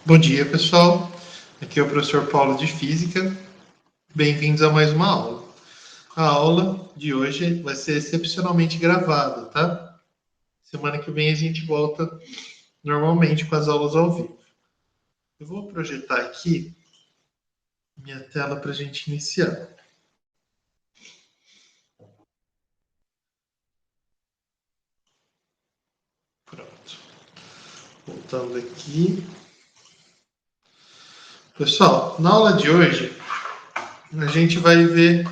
Bom dia, pessoal. Aqui é o professor Paulo de Física. Bem-vindos a mais uma aula. A aula de hoje vai ser excepcionalmente gravada, tá? Semana que vem a gente volta normalmente com as aulas ao vivo. Eu vou projetar aqui minha tela para a gente iniciar. Pronto. Voltando aqui. Pessoal, na aula de hoje, a gente vai ver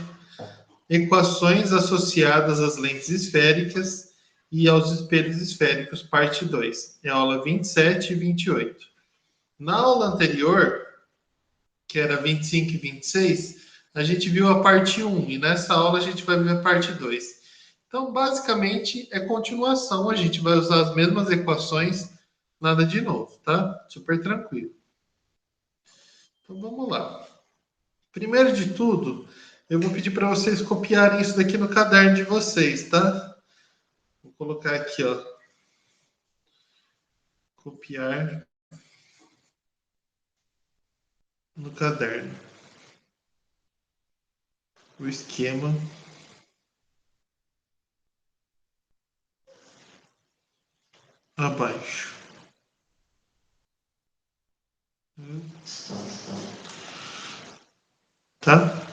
equações associadas às lentes esféricas e aos espelhos esféricos, parte 2. É a aula 27 e 28. Na aula anterior, que era 25 e 26, a gente viu a parte 1 e nessa aula a gente vai ver a parte 2. Então, basicamente, é continuação. A gente vai usar as mesmas equações, nada de novo, tá? Super tranquilo. Então, vamos lá. Primeiro de tudo, eu vou pedir para vocês copiarem isso daqui no caderno de vocês, tá? Vou colocar aqui, ó. Copiar no caderno o esquema abaixo. Tá?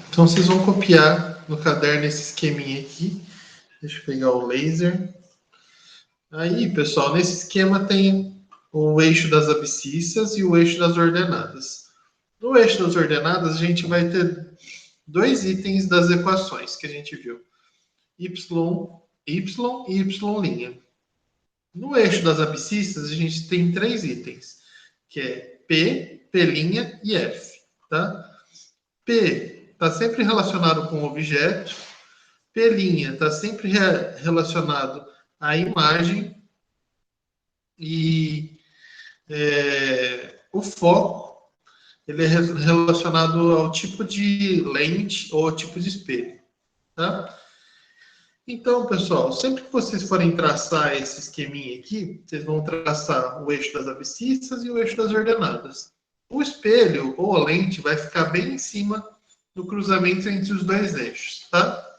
Então vocês vão copiar no caderno esse esqueminha aqui. Deixa eu pegar o laser. Aí, pessoal, nesse esquema tem o eixo das abscissas e o eixo das ordenadas. No eixo das ordenadas, a gente vai ter dois itens das equações que a gente viu. Y, Y e Y'. No eixo das abscissas, a gente tem três itens, que é P, P' e F. Tá? P está sempre relacionado com o objeto, P' está sempre relacionado à imagem e o foco ele é relacionado ao tipo de lente ou ao tipo de espelho. Tá? Então, pessoal, sempre que vocês forem traçar esse esqueminha aqui, vocês vão traçar o eixo das abscissas e o eixo das ordenadas. O espelho ou a lente vai ficar bem em cima do cruzamento entre os dois eixos, tá?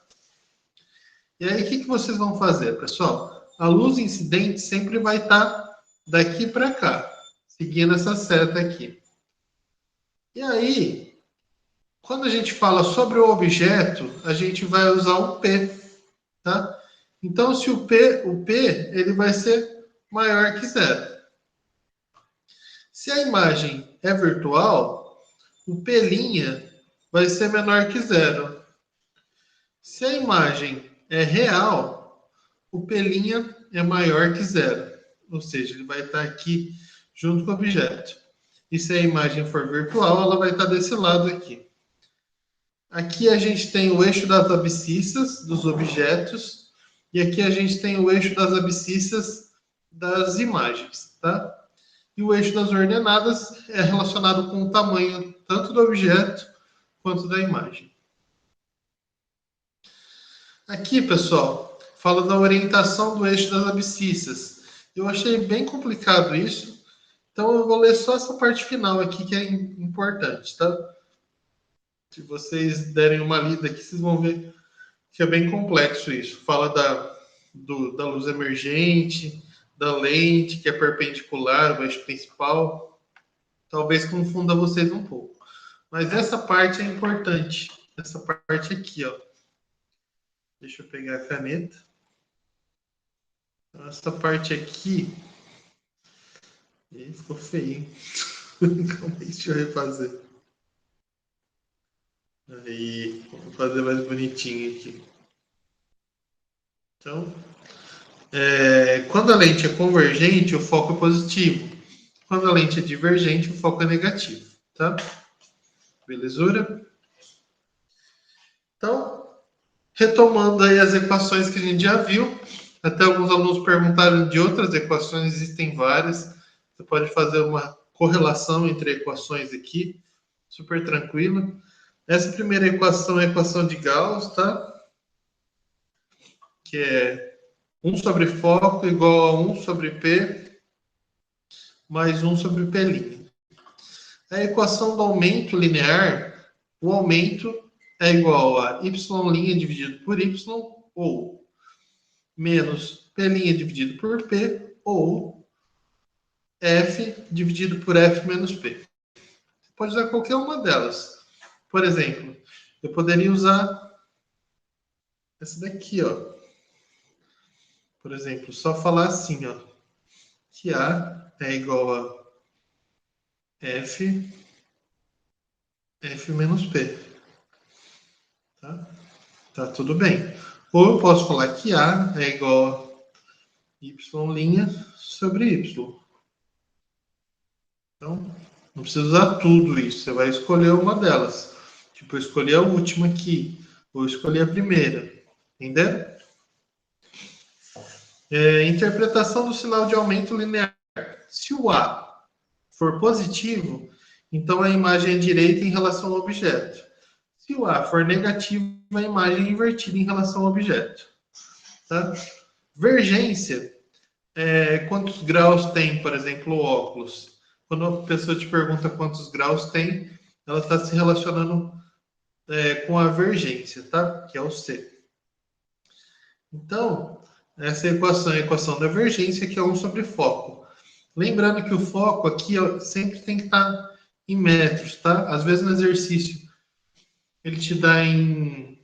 E aí, o que vocês vão fazer, pessoal? A luz incidente sempre vai estar daqui para cá, seguindo essa seta aqui. E aí, quando a gente fala sobre o objeto, a gente vai usar um P, tá? Então, se o P ele vai ser maior que zero. Se a imagem é virtual, o P' vai ser menor que zero. Se a imagem é real, o P' é maior que zero. Ou seja, ele vai estar aqui junto com o objeto. E se a imagem for virtual, ela vai estar desse lado aqui. Aqui a gente tem o eixo das abscissas dos objetos e aqui a gente tem o eixo das abscissas das imagens, tá? E o eixo das ordenadas é relacionado com o tamanho tanto do objeto quanto da imagem. Aqui, pessoal, fala da orientação do eixo das abscissas. Eu achei bem complicado isso, então eu vou ler só essa parte final aqui que é importante, tá? Se vocês derem uma lida aqui, vocês vão ver que é bem complexo isso. Fala da luz emergente, da lente que é perpendicular ao eixo principal. Talvez confunda vocês um pouco. Mas essa parte é importante. Essa parte aqui, ó. Deixa eu pegar a caneta. Essa parte aqui. Ficou feio. Calma aí, deixa eu refazer. Aí, vou fazer mais bonitinho aqui. Então, quando a lente é convergente, o foco é positivo. Quando a lente é divergente, o foco é negativo. Tá? Belezura? Então, retomando aí as equações que a gente já viu. Até alguns alunos perguntaram de outras equações, existem várias. Você pode fazer uma correlação entre equações aqui, super tranquilo. Essa primeira equação é a equação de Gauss, tá? Que é 1 sobre foco igual a 1 sobre P mais 1 sobre P'. A equação do aumento linear, o aumento é igual a y' dividido por y, ou menos P' dividido por P, ou F dividido por F menos P. Você pode usar qualquer uma delas. Por exemplo, eu poderia usar essa daqui, ó. Por exemplo, só falar assim, ó, que A é igual a F menos P. Tá tudo bem. Ou eu posso falar que A é igual a y' sobre y. Então, não precisa usar tudo isso. Você vai escolher uma delas. Tipo, eu escolhi a última aqui. Ou escolher a primeira. Entendeu? Interpretação do sinal de aumento linear. Se o A for positivo, então a imagem é direita em relação ao objeto. Se o A for negativo, a imagem é invertida em relação ao objeto. Tá? Vergência. Quantos graus tem, por exemplo, o óculos? Quando a pessoa te pergunta quantos graus tem, ela está se relacionando com a vergência, tá? Que é o C. Então, essa equação é a equação da vergência, que é 1 sobre foco. Lembrando que o foco aqui sempre tem que estar em metros, tá? Às vezes no exercício ele te dá em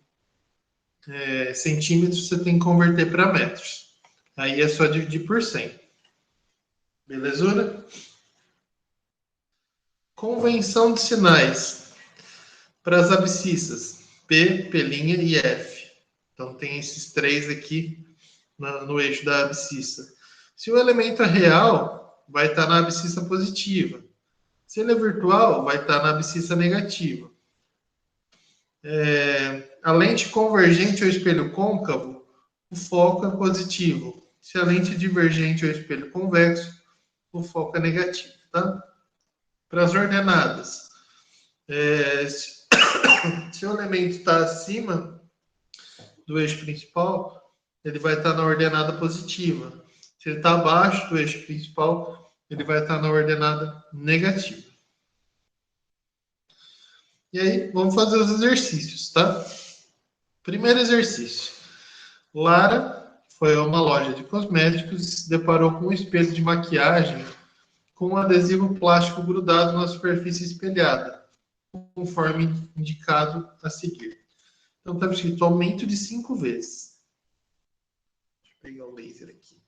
centímetros, você tem que converter para metros. Aí é só dividir por 100. Belezura? Convenção de sinais para as abscissas P, P' e F. Então tem esses três aqui no eixo da abscissa. Se o elemento é real, vai estar na abscissa positiva. Se ele é virtual, vai estar na abscissa negativa. A lente convergente ao espelho côncavo, o foco é positivo. Se a lente divergente ao espelho convexo, o foco é negativo. Tá? Para as ordenadas, se o elemento está acima do eixo principal, ele vai estar na ordenada positiva. Se ele está abaixo do eixo principal, ele vai estar na ordenada negativa. E aí, vamos fazer os exercícios, tá? Primeiro exercício. Lara foi a uma loja de cosméticos e se deparou com um espelho de maquiagem com um adesivo plástico grudado na superfície espelhada, conforme indicado a seguir. Então, está escrito aumento de 5 vezes. Deixa eu pegar o laser aqui.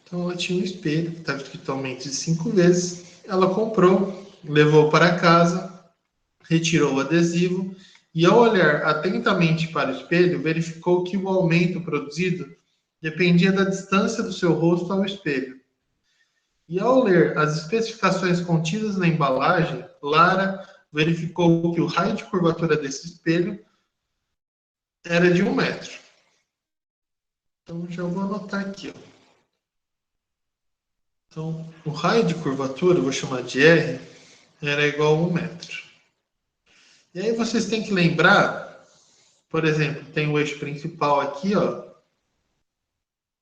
Então, ela tinha um espelho, que estava escrito aumento de 5 vezes. Ela comprou, levou para casa, retirou o adesivo e, ao olhar atentamente para o espelho, verificou que o aumento produzido dependia da distância do seu rosto ao espelho. E, ao ler as especificações contidas na embalagem, Lara verificou que o raio de curvatura desse espelho era de 1 metro. Então, já vou anotar aqui. Ó. Então, o raio de curvatura, vou chamar de R, era igual a 1 metro. E aí vocês têm que lembrar, por exemplo, tem o eixo principal aqui, ó.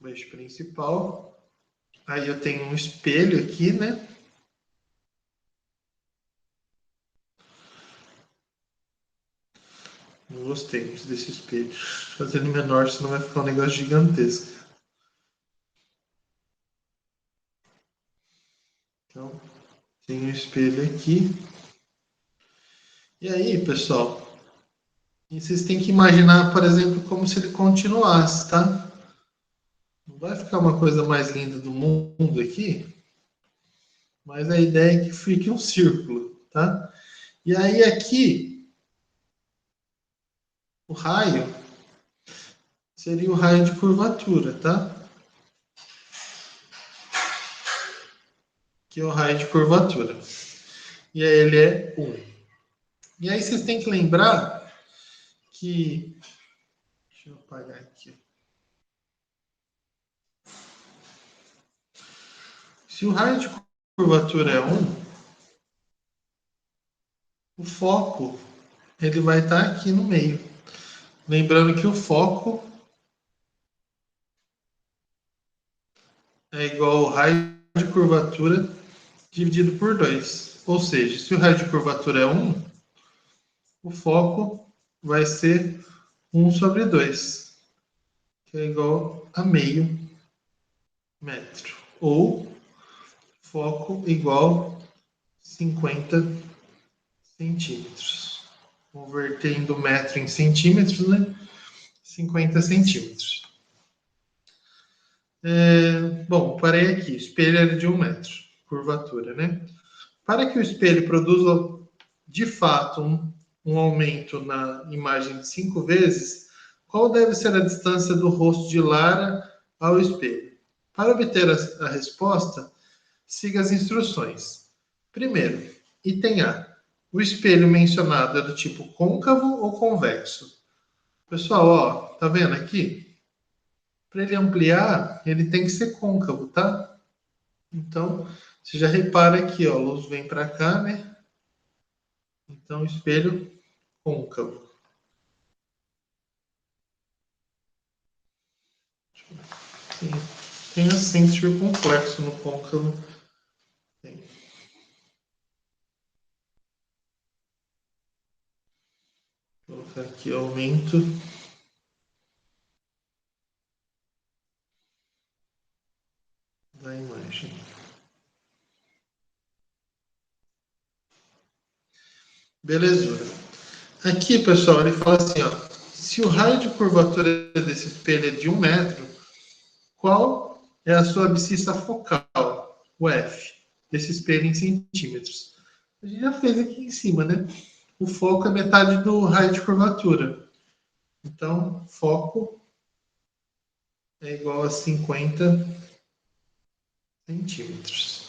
O eixo principal. Aí eu tenho um espelho aqui, né? Não gostei muito desse espelho. Fazer ele menor, senão vai ficar um negócio gigantesco. Então, tem um espelho aqui. E aí, pessoal, vocês têm que imaginar, por exemplo, como se ele continuasse, tá? Não vai ficar uma coisa mais linda do mundo aqui, mas a ideia é que fique um círculo, tá? E aí aqui, o raio seria o raio de curvatura, tá? Que é o raio de curvatura. E aí ele é 1. E aí vocês têm que lembrar que... Deixa eu apagar aqui. Se o raio de curvatura é 1, o foco ele vai estar aqui no meio. Lembrando que o foco é igual ao raio de curvatura dividido por 2. Ou seja, se o raio de curvatura é 1, o foco vai ser 1 sobre 2, que é igual a meio metro. Ou foco igual 50 centímetros. Convertendo metro em centímetros, né? 50 centímetros. Bom, parei aqui. O espelho era de 1 metro, curvatura, né? Para que o espelho produza, de fato, um aumento na imagem de 5 vezes, qual deve ser a distância do rosto de Lara ao espelho? Para obter a resposta, siga as instruções. Primeiro, item A. O espelho mencionado é do tipo côncavo ou convexo? Pessoal, ó, tá vendo aqui? Para ele ampliar, ele tem que ser côncavo, tá? Então, você já repara aqui, ó, a luz vem para cá, né? Então, espelho côncavo. Tem, tem assim circunflexo no côncavo. Tem. Vou colocar aqui aumento da imagem. Belezura. Aqui, pessoal, ele fala assim, ó. Se o raio de curvatura desse espelho é de 1 metro, qual é a sua abscissa focal, o F, desse espelho em centímetros? A gente já fez aqui em cima, né? O foco é metade do raio de curvatura. Então, foco é igual a 50 centímetros.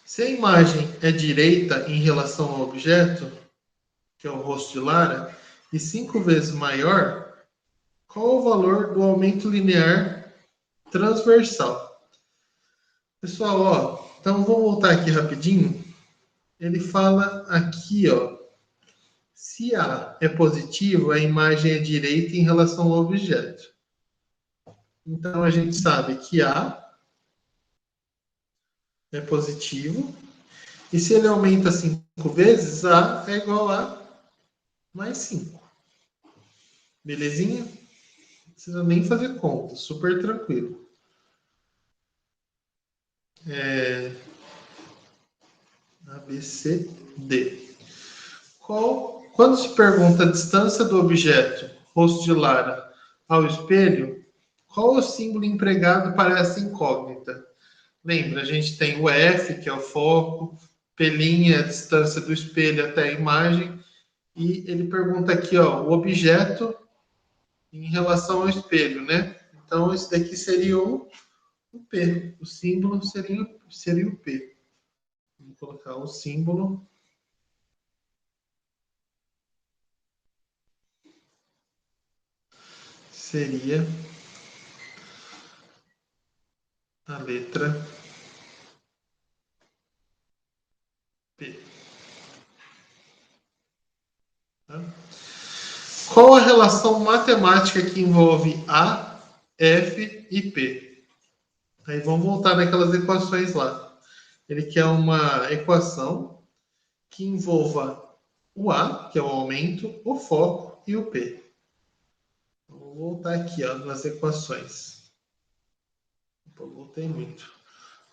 Se a imagem é direita em relação ao objeto, que é o rosto de Lara, e 5 vezes maior, qual o valor do aumento linear transversal? Pessoal, ó, então vou voltar aqui rapidinho. Ele fala aqui, ó, se A é positivo, a imagem é direita em relação ao objeto. Então a gente sabe que A é positivo, e se ele aumenta 5 vezes, A é igual a mais 5. Belezinha? Não precisa nem fazer conta, super tranquilo. A, B, C, D. Quando se pergunta a distância do objeto, rosto de Lara, ao espelho, qual é o símbolo empregado para essa incógnita? Lembra, a gente tem o F, que é o foco, P' é a distância do espelho até a imagem, e ele pergunta aqui, ó, o objeto em relação ao espelho, né? Então, esse daqui seria o P. O símbolo seria o P. Vou colocar o símbolo. Seria a letra P. Tá? Qual a relação matemática que envolve A, F e P? Aí vamos voltar naquelas equações lá. Ele quer uma equação que envolva o A, que é o aumento, o foco e o P. Vou voltar aqui ó, nas equações. Voltei muito.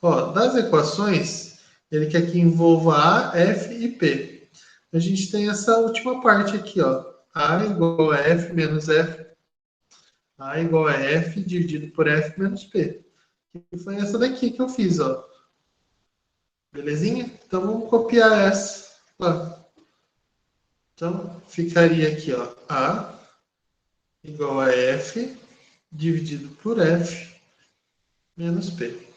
Ó, das equações, ele quer que envolva A, F e P. A gente tem essa última parte aqui, ó. A igual a F menos F. A igual a F dividido por F menos P. Que foi essa daqui que eu fiz, ó. Belezinha? Então vamos copiar essa. Ó. Então ficaria aqui, ó. A igual a F dividido por F menos P.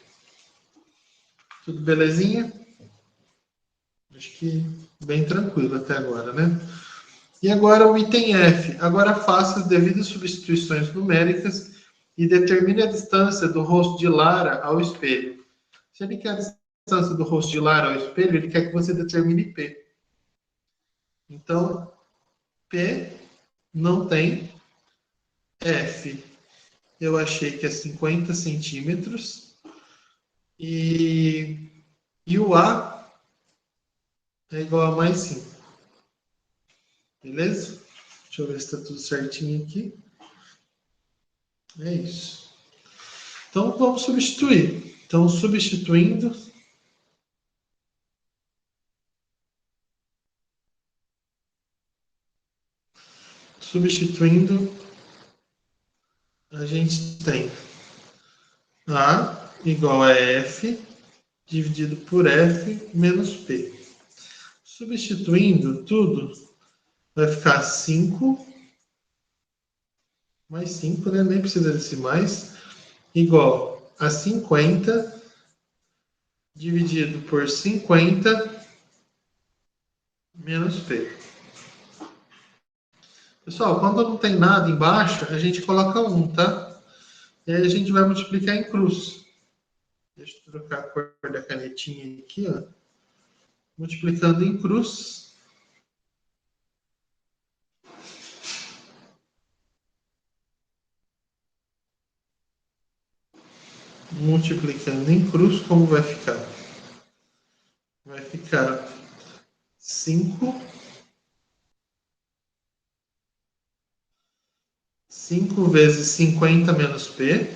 Tudo belezinha? Acho que bem tranquilo até agora, né? E agora o item F. Agora faça as devidas substituições numéricas e determine a distância do rosto de Lara ao espelho. Se ele quer a distância do rosto de Lara ao espelho, ele quer que você determine P. Então, P não tem F eu achei que é 50 centímetros. E o A é igual a mais 5. Beleza? Deixa eu ver se está tudo certinho aqui. É isso. Então, vamos substituir. Então, substituindo, a gente tem A igual a F dividido por F menos P. Substituindo tudo, vai ficar 5 mais 5, né? Nem precisa desse mais, igual a 50 dividido por 50 menos P. Pessoal, quando não tem nada embaixo, a gente coloca 1, tá? E aí a gente vai multiplicar em cruz. Deixa eu trocar a cor da canetinha aqui, ó. Multiplicando em cruz. Multiplicando em cruz, como vai ficar? Vai ficar 5 vezes 50 menos P.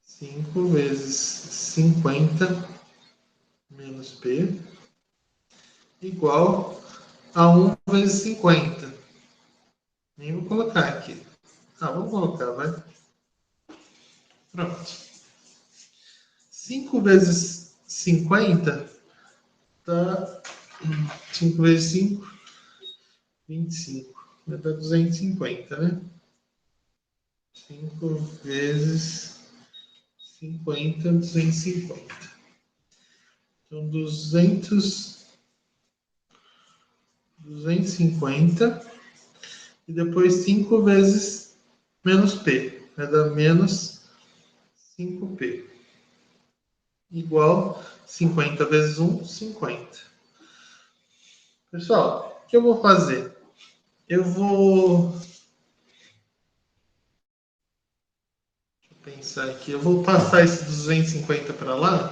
5 vezes 50 menos P igual a 1 vezes 50. Nem vou colocar aqui. Ah, vamos colocar, vai. Pronto. 5 vezes 50 dá 5 vezes 5, 25. Vai dar 250, né? 5 vezes 50, 250. Então, 250. E depois 5 vezes menos P. Vai dar menos 5P. Igual 50 vezes 1, 50. Pessoal, o que eu vou fazer? Eu vou... Deixa eu pensar aqui. Eu vou passar esse 250 para lá.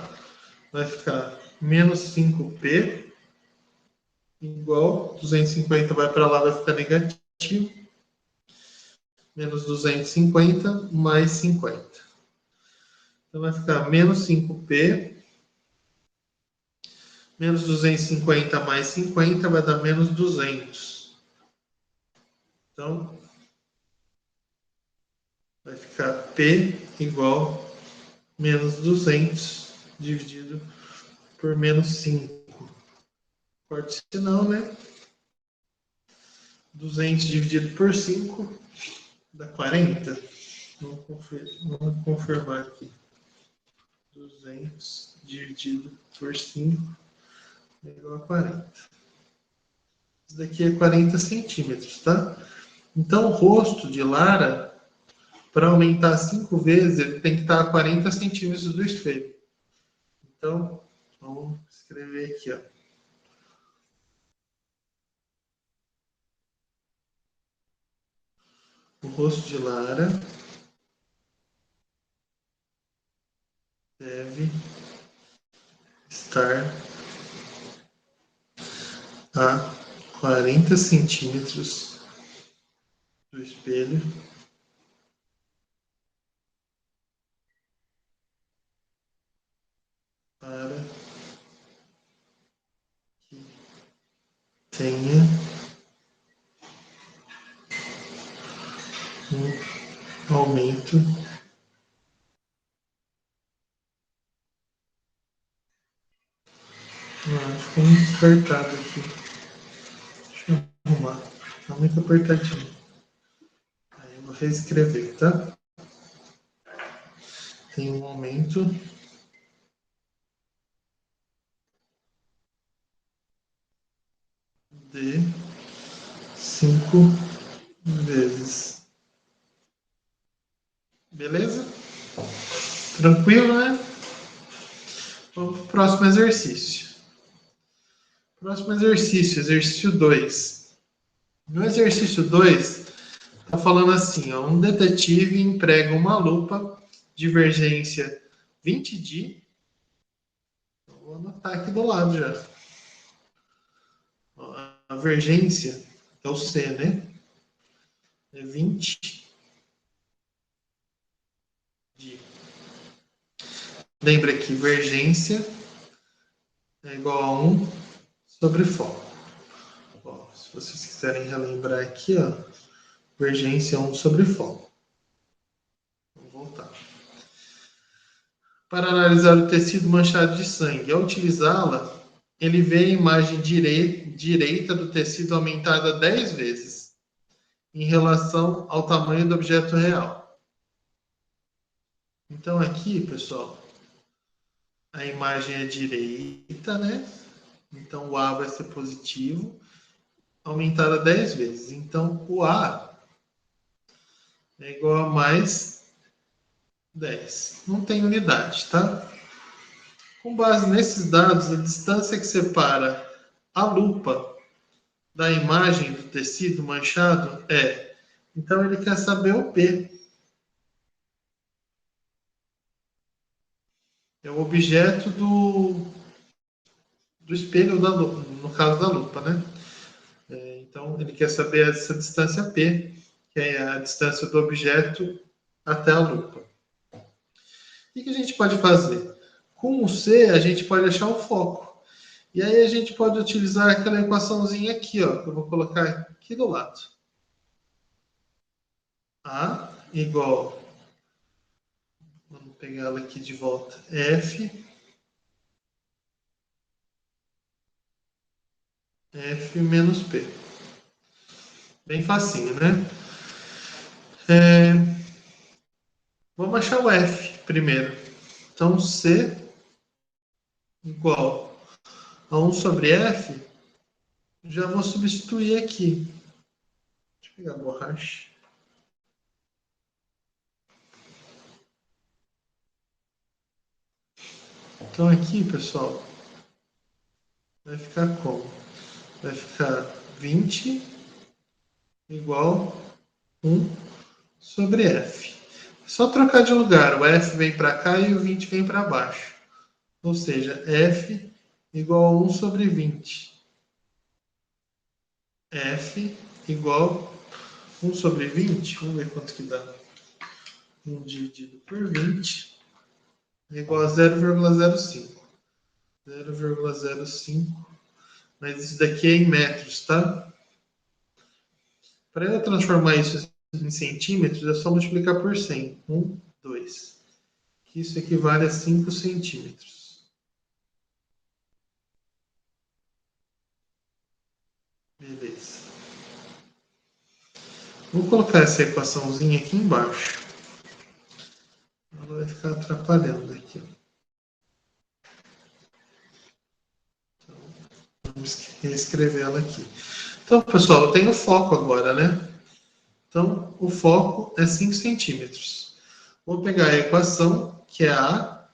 Vai ficar menos 5P. Igual 250 vai para lá, vai ficar negativo. Menos 250 mais 50. Então vai ficar menos 5P. Menos 250 mais 50 vai dar menos 200. Então, vai ficar P igual a menos 200 dividido por menos 5. Corte sinal, né? 200 dividido por 5 dá 40. Vamos confirmar aqui. 200 dividido por 5 é igual a 40. Isso daqui é 40 centímetros, tá? Então, o rosto de Lara, para aumentar 5 vezes, ele tem que estar a 40 centímetros do espelho. Então, vamos escrever aqui, ó. O rosto de Lara deve estar a 40 centímetros do espelho para que tenha um aumento ficou muito apertado aqui. Deixa eu arrumar. Está muito apertadinho. Aí eu vou reescrever, tá? Tem um aumento de 5 vezes. Beleza? Tranquilo, né? Vamos para o próximo exercício. Próximo exercício, exercício 2. No exercício 2, Está falando assim, ó, um detetive emprega uma lupa, divergência 20D. Vou anotar aqui do lado já. A divergência é o C, né? É 20D. Lembra que divergência é igual a 1 sobre foco. Ó, se vocês quiserem relembrar aqui, ó, divergência é 1 sobre foco. Vamos voltar. Para analisar o tecido manchado de sangue, ao utilizá-la, ele vê a imagem direita do tecido aumentada 10 vezes em relação ao tamanho do objeto real. Então aqui, pessoal, a imagem é direita, né? Então o A vai ser positivo, aumentada 10 vezes. Então o A é igual a mais 10. Não tem unidade, tá? Com base nesses dados, a distância que separa a lupa da imagem do tecido manchado é. Então ele quer saber o P. É o objeto do espelho da lupa, no caso da lupa, né? Então ele quer saber essa distância P, que é a distância do objeto até a lupa. O que a gente pode fazer? Com o C, a gente pode achar o foco. E aí a gente pode utilizar aquela equaçãozinha aqui, ó, que eu vou colocar aqui do lado. A igual, vamos pegar ela aqui de volta, F menos P. Bem facinho, né? Vamos achar o F primeiro. Então, C igual a 1 sobre F, já vou substituir aqui. Deixa eu pegar a borracha. Então, aqui, pessoal, vai ficar como? Vai ficar 20 igual 1 sobre F. Só trocar de lugar, o F vem para cá e o 20 vem para baixo. Ou seja, F igual a 1 sobre 20. F igual a 1 sobre 20. Vamos ver quanto que dá. 1 dividido por 20 é igual a 0,05. 0,05. Mas isso daqui é em metros, tá? Para eu transformar isso em centímetros, é só multiplicar por 100. 1, 2. Isso equivale a 5 centímetros. Beleza. Vou colocar essa equaçãozinha aqui embaixo. Ela vai ficar atrapalhando aqui. Então, vamos reescrever ela aqui. Então, pessoal, eu tenho foco agora, né? Então, o foco é 5 centímetros. Vou pegar a equação, que é A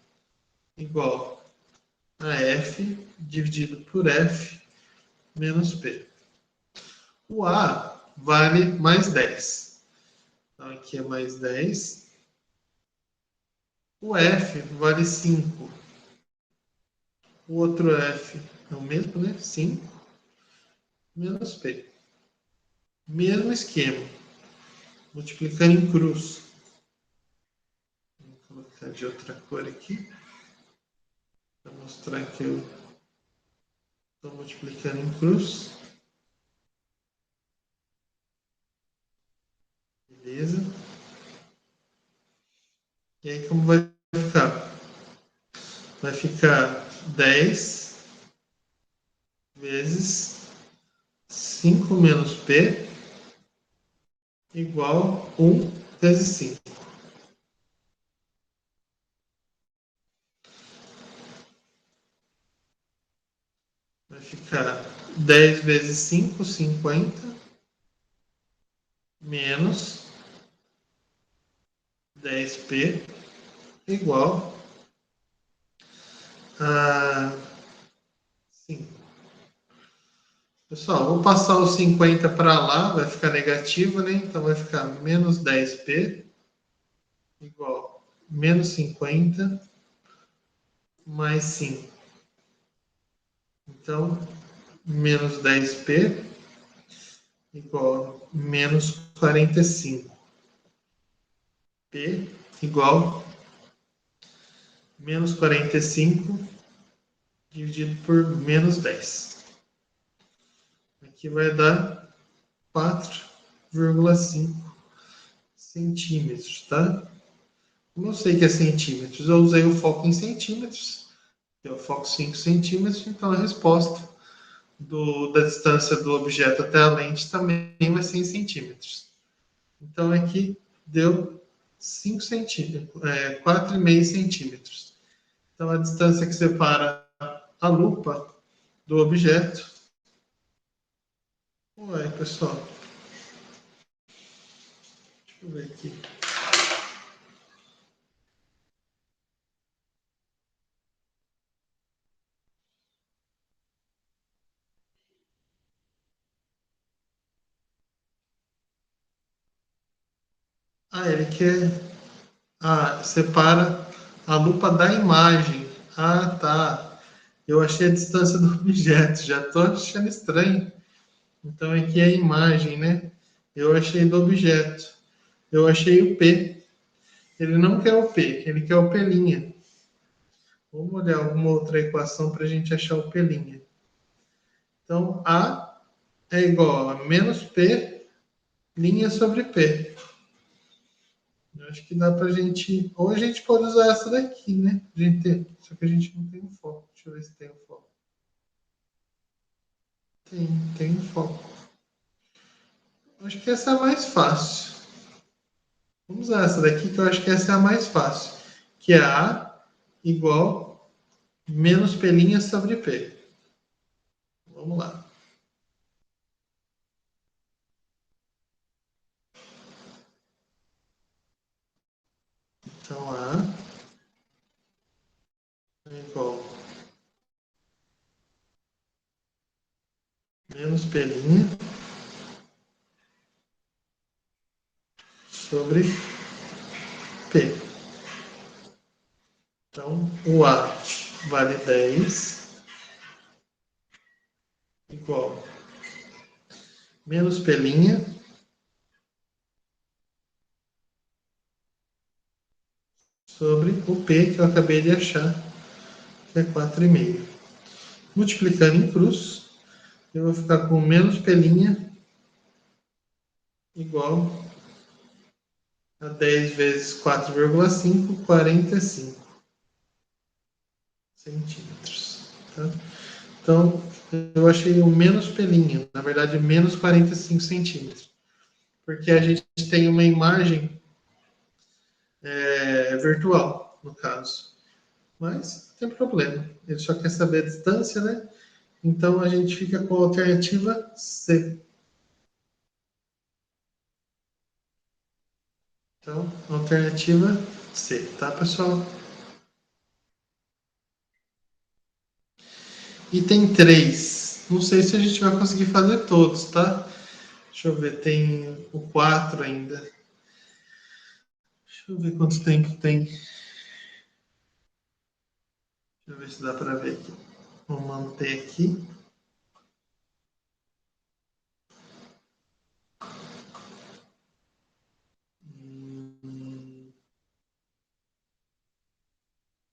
igual a F dividido por F menos P. O A vale mais 10. Então, aqui é mais 10. O F vale 5. O outro F é o mesmo, né? 5 menos P. Mesmo esquema. Multiplicando em cruz. Vou colocar de outra cor aqui. Para mostrar que eu estou multiplicando em cruz. Beleza? E aí como vai ficar? Vai ficar 10 vezes 5 menos P igual 1 vezes 5. Vai ficar 10 vezes 5, 50, menos 10P igual a 5. Pessoal, vou passar os 50 para lá, vai ficar negativo, né? Então vai ficar menos 10p igual menos 50 mais 5. Então, menos 10p igual menos 45. P igual menos 45 dividido por menos 10. Aqui vai dar 4,5 centímetros, tá? Não sei que é centímetros, eu usei o foco em centímetros, eu foco 5 centímetros, então a resposta da distância do objeto até a lente também vai ser em centímetros. Então aqui deu 5 centímetros, 4,5 centímetros. Então a distância que separa a lupa do objeto. Ué, pessoal. Deixa eu ver aqui. Ele quer. Separa a lupa da imagem. Tá. Eu achei a distância do objeto, já estou achando estranho. Então aqui é a imagem, né? Eu achei do objeto. Eu achei o P. Ele não quer o P, ele quer o P'. Vamos olhar alguma outra equação para a gente achar o P'. Então, A é igual a menos P linha sobre P. Eu acho que dá para a gente... Ou a gente pode usar essa daqui, né? Só que a gente não tem um foco. Deixa eu ver se tem um foco. Tem um foco. Acho que essa é a mais fácil. Vamos usar essa daqui, que eu acho que essa é a mais fácil. Que é A igual menos P' sobre P. Vamos lá. Então, A é igual menos P' sobre P. Então, o A vale 10 igual menos P' sobre o P que eu acabei de achar, que é 4,5. Multiplicando em cruz, eu vou ficar com menos P' igual a 10 vezes 4,5, 45 centímetros. Tá? Então, eu achei o menos P', na verdade, menos 45 centímetros. Porque a gente tem uma imagem virtual, no caso. Mas não tem problema. Ele só quer saber a distância, né? Então a gente fica com a alternativa C. Então, alternativa C, tá, pessoal? Item 3. Não sei se a gente vai conseguir fazer todos, tá? Deixa eu ver, tem o 4 ainda. Deixa eu ver quanto tempo tem. Deixa eu ver se dá para ver aqui. Vou manter aqui.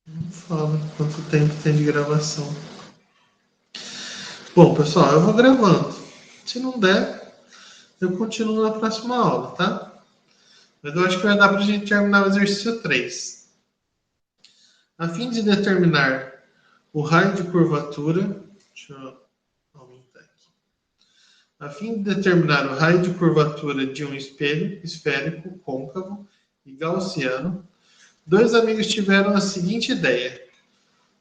Não fala quanto tempo tem de gravação. Bom, pessoal, eu vou gravando. Se não der, eu continuo na próxima aula, tá? Mas eu acho que vai dar para a gente terminar o exercício 3. A fim de determinar o raio de curvatura, deixa eu aumentar aqui. A fim de determinar o raio de curvatura de um espelho esférico, côncavo e gaussiano, dois amigos tiveram a seguinte ideia.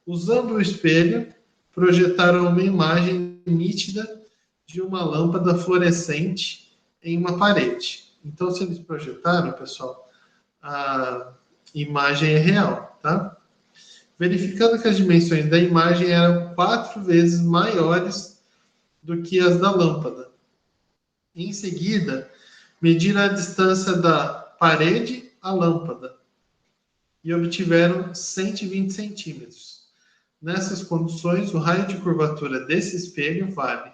Usando o espelho, projetaram uma imagem nítida de uma lâmpada fluorescente em uma parede. Então, se eles projetaram, pessoal, a imagem é real, tá? Verificando que as dimensões da imagem eram 4 vezes maiores do que as da lâmpada. Em seguida, medir a distância da parede à lâmpada e obtiveram 120 centímetros. Nessas condições, o raio de curvatura desse espelho vale.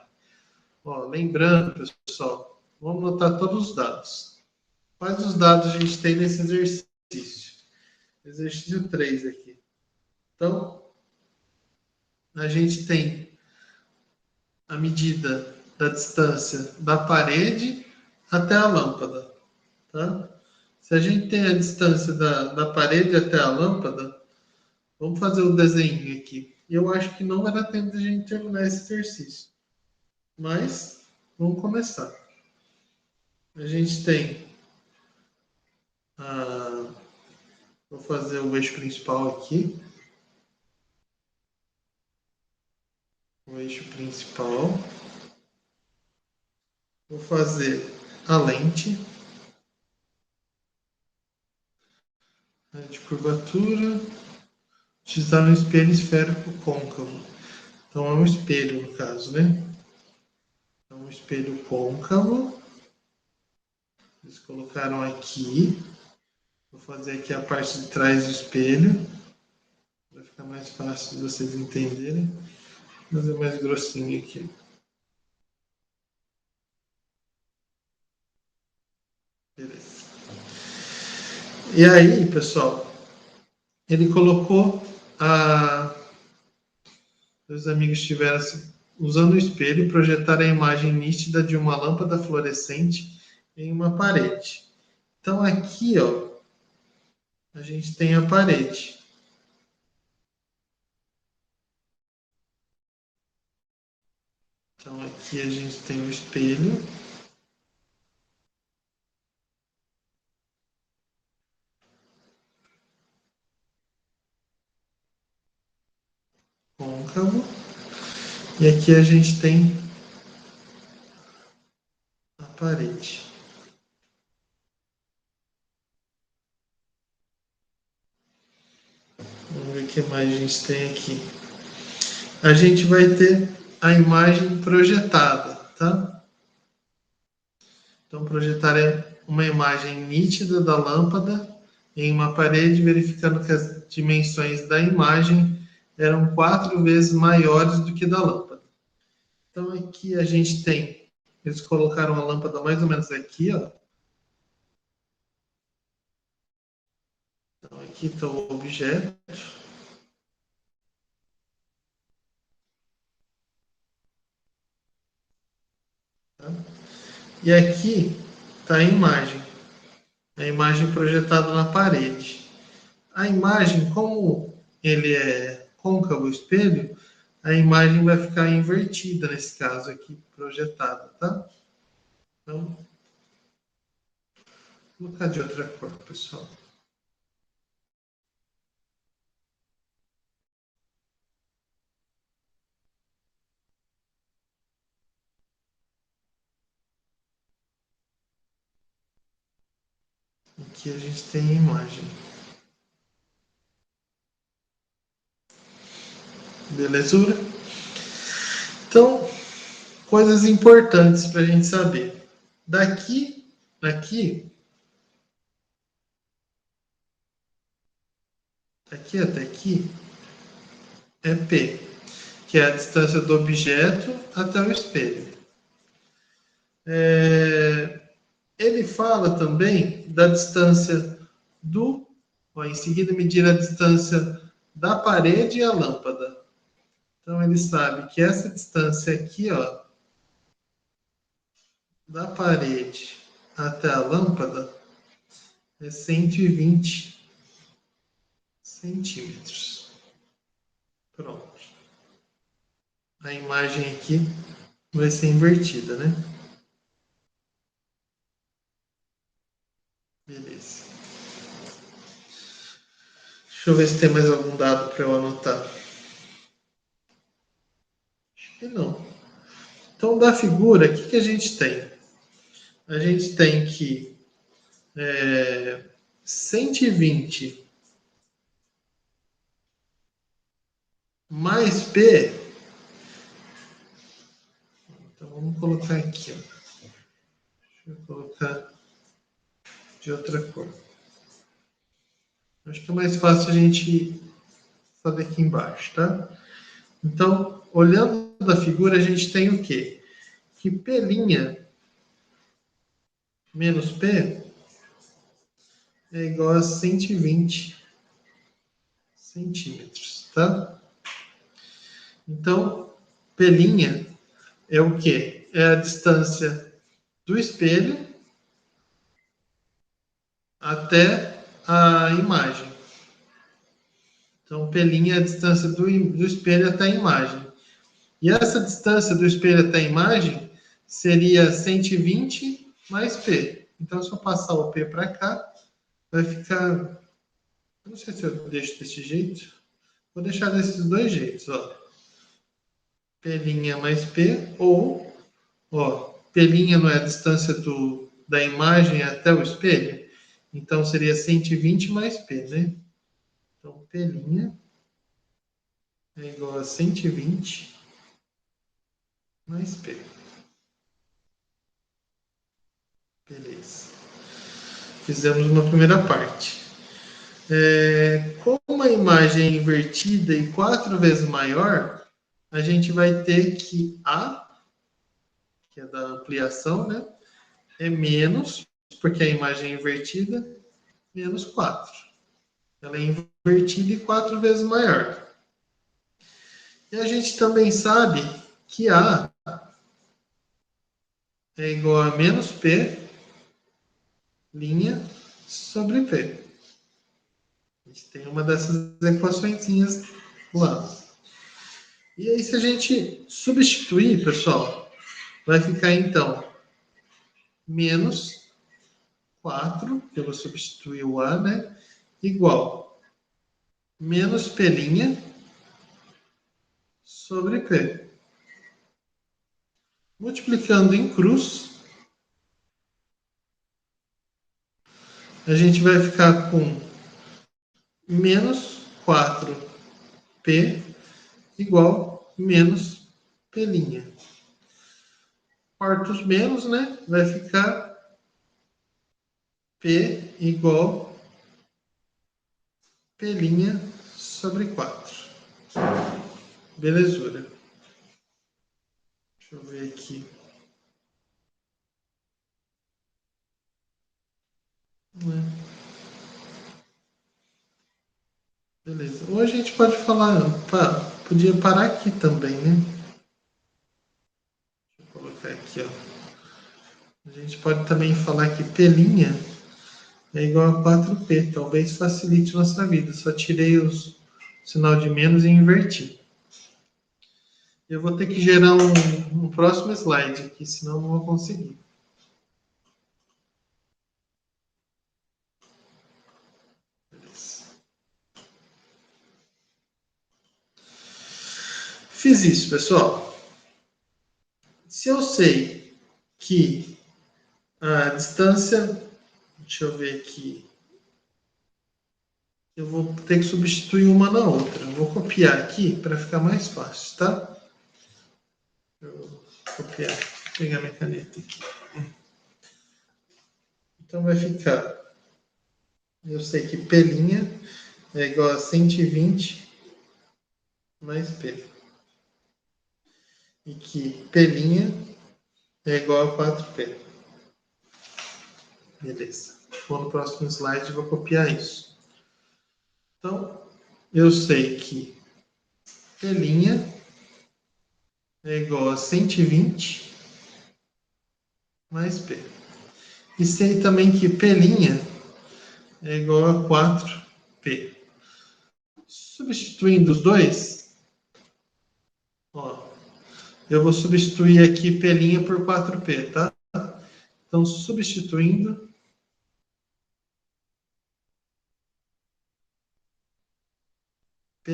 Ó, lembrando, pessoal, vamos anotar todos os dados. Quais os dados a gente tem nesse exercício? Exercício 3 aqui. Então, a gente tem a medida da distância da parede até a lâmpada. Tá? Se a gente tem a distância da parede até a lâmpada, vamos fazer o desenho aqui. Eu acho que não vai dar tempo de a gente terminar esse exercício. Mas, vamos começar. A gente tem... vou fazer o eixo principal aqui. O eixo principal. Vou fazer a lente. De curvatura. Utilizar um espelho esférico côncavo. Então, é um espelho, no caso, né? É um espelho côncavo. Eles colocaram aqui. Vou fazer aqui a parte de trás do espelho. Vai ficar mais fácil de vocês entenderem. Vou fazer mais grossinho aqui. Beleza. E aí, pessoal, ele colocou os amigos estiveram usando o espelho projetar a imagem nítida de uma lâmpada fluorescente em uma parede. Então aqui, ó, a gente tem a parede. Então aqui a gente tem o espelho. Côncavo. E aqui a gente tem a parede. Vamos ver o que mais a gente tem aqui. A gente vai ter a imagem projetada, tá? Então, projetar uma imagem nítida da lâmpada em uma parede, verificando que as dimensões da imagem eram 4 vezes maiores do que da lâmpada. Então, aqui a gente tem, eles colocaram a lâmpada mais ou menos aqui, ó. Então, aqui está o objeto. Tá? E aqui está a imagem projetada na parede. A imagem, como ele é côncavo o espelho, a imagem vai ficar invertida nesse caso aqui, projetada, tá? Então, vou colocar de outra cor, pessoal. Aqui a gente tem a imagem. Belezura? Então, coisas importantes para a gente saber. Daqui até aqui, é P, que é a distância do objeto até o espelho. Ele fala também da distância em seguida medir a distância da parede e a lâmpada. Então ele sabe que essa distância aqui, ó, da parede até a lâmpada é 120 centímetros. Pronto. A imagem aqui vai ser invertida, né? Beleza. Deixa eu ver se tem mais algum dado para eu anotar. Acho que não. Então, da figura, o que a gente tem? A gente tem que 120 mais P, Então, vamos colocar aqui, ó. Deixa eu colocar de outra cor. Acho que é mais fácil a gente fazer aqui embaixo, tá? Então, olhando da figura, a gente tem o quê? Que P' menos P é igual a 120 centímetros, tá? Então, P' é o quê? É a distância do espelho até a imagem. Então, P' é a distância do espelho até a imagem. E essa distância do espelho até a imagem seria 120 mais P. Então, se eu passar o P para cá, vai ficar... Não sei se eu deixo desse jeito. Vou deixar desses dois jeitos, ó. P' mais P, ou, ó, P' não é a distância da imagem até o espelho? Então, seria 120 mais P, né? Então, P' é igual a 120 mais P. Beleza. Fizemos uma primeira parte. Como a imagem é invertida e 4 vezes maior, a gente vai ter que A, que é da ampliação, né? É menos, porque a imagem é invertida, menos 4. Ela é invertida e 4 vezes maior. E a gente também sabe que A é igual a menos P, linha, sobre P. A gente tem uma dessas equaçõezinhas lá. E aí, se a gente substituir, pessoal, vai ficar então menos 4, que eu vou substituir o A, né? Igual menos P' sobre P. Multiplicando em cruz, a gente vai ficar com menos 4P igual menos P'. Quartos menos, né? Vai ficar P igual P' sobre 4. Belezura. Deixa eu ver aqui. Beleza. Ou a gente pode falar, podia parar aqui também, né? Deixa eu colocar aqui, ó. A gente pode também falar que P' é igual a 4P. Talvez facilite nossa vida. Só tirei o sinal de menos e inverti. Eu vou ter que gerar um próximo slide aqui, senão não vou conseguir. Fiz isso, pessoal. Se eu sei que a distância... Deixa eu ver aqui. Eu vou ter que substituir uma na outra. Eu vou copiar aqui para ficar mais fácil, tá? Eu vou copiar. Vou pegar minha caneta aqui. Então vai ficar... Eu sei que P' é igual a 120 mais P. E que P' é igual a 4P. Beleza. Vou no próximo slide e vou copiar isso. Então, eu sei que P' é igual a 120 mais P. E sei também que P' é igual a 4P. Substituindo os dois, ó, eu vou substituir aqui P' por 4P, tá? Então, substituindo... P'.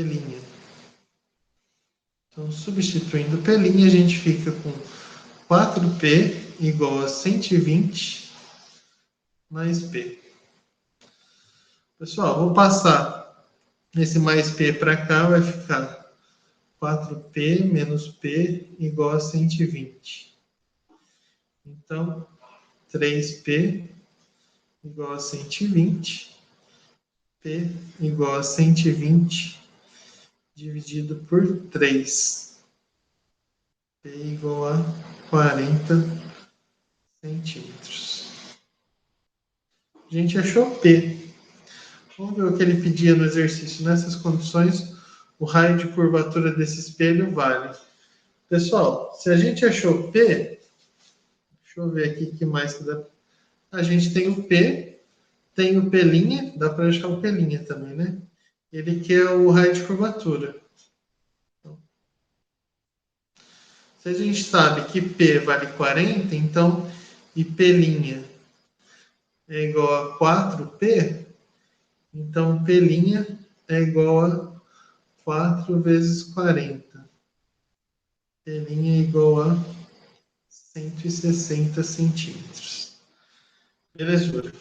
Então, substituindo P', a gente fica com 4P igual a 120 mais P. Pessoal, vou passar esse mais P para cá, vai ficar 4P menos P igual a 120. Então, 3P igual a 120. P igual a 120 dividido por 3. P igual a 40 centímetros. A gente achou P. Vamos ver o que ele pedia no exercício. Nessas condições, o raio de curvatura desse espelho vale. Pessoal, se a gente achou P, deixa eu ver aqui o que mais que dá. A gente tem o P, tem o P', dá para achar o P' também, né? Ele quer o raio de curvatura. Se a gente sabe que P vale 40, então, e P' é igual a 4P, então P' é igual a 4 vezes 40. P' é igual a 160 centímetros. Beleza?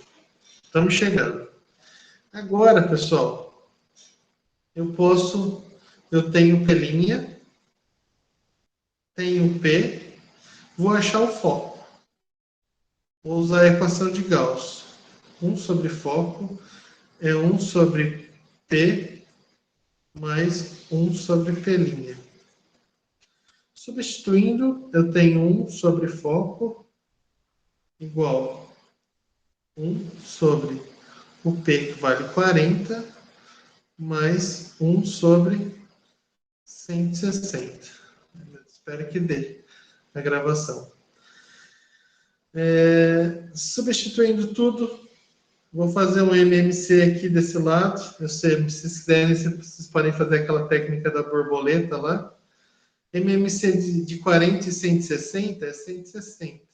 Estamos chegando. Agora, pessoal, eu tenho P', tenho P, vou achar o foco. Vou usar a equação de Gauss. 1 sobre foco é 1 sobre P mais 1 sobre P'. Substituindo, eu tenho 1 sobre foco igual 1 sobre o P, que vale 40, mais 1 sobre 160. Espero que dê a gravação. Substituindo tudo, vou fazer um MMC aqui desse lado. Eu sei, se vocês quiserem, vocês podem fazer aquela técnica da borboleta lá. MMC de 40 e 160 é 160.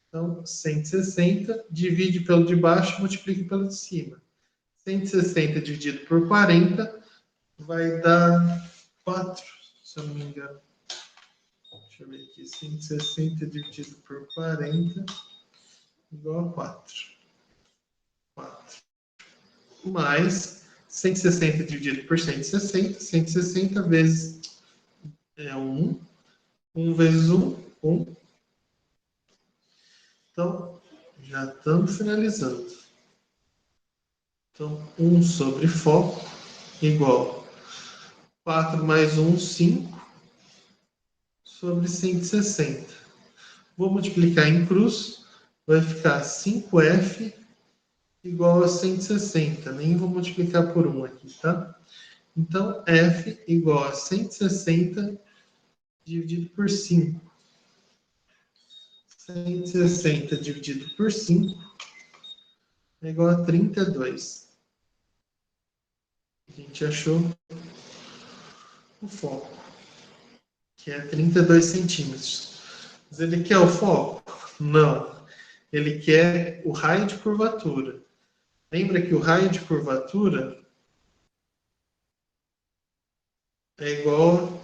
Então, 160 divide pelo de baixo, multiplica pelo de cima. 160 dividido por 40 vai dar 4, se eu não me engano. Deixa eu ver aqui. 160 dividido por 40 igual a 4. 4. Mais 160 dividido por 160. 160 vezes 1. 1 vezes 1, 1. Então, já estamos finalizando. Então, 1 sobre foco igual 4 mais 1, 5 sobre 160. Vou multiplicar em cruz, vai ficar 5F igual a 160. Nem vou multiplicar por 1 aqui, tá? Então, F igual a 160 dividido por 5. 160 dividido por 5 é igual a 32. A gente achou o foco, que é 32 centímetros. Mas ele quer o foco? Não. Ele quer o raio de curvatura. Lembra que o raio de curvatura é igual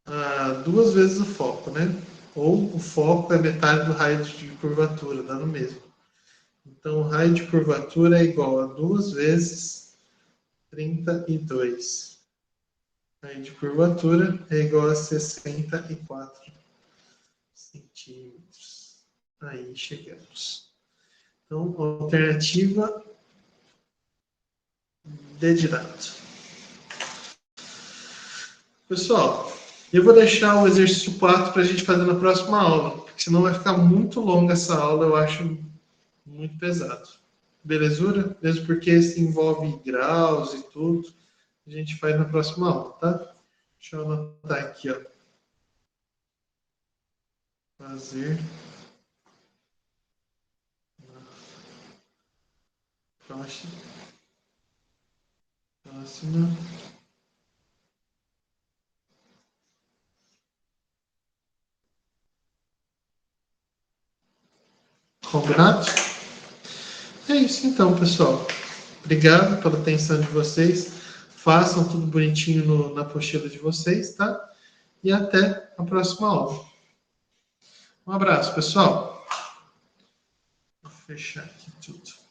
a 2 vezes o foco, né? Ou o foco é metade do raio de curvatura, dá no mesmo. Então, o raio de curvatura é igual a 2 vezes 32. O raio de curvatura é igual a 64 centímetros. Aí chegamos. Então, alternativa D de dado. Pessoal, eu vou deixar o exercício 4 para a gente fazer na próxima aula, porque senão vai ficar muito longa essa aula, eu acho muito pesado. Belezura? Mesmo porque se envolve graus e tudo, a gente faz na próxima aula, tá? Deixa eu anotar aqui, ó. Fazer próxima. Combinado? É isso então, pessoal. Obrigado pela atenção de vocês. Façam tudo bonitinho na apostila de vocês, tá? E até a próxima aula. Um abraço, pessoal. Vou fechar aqui tudo.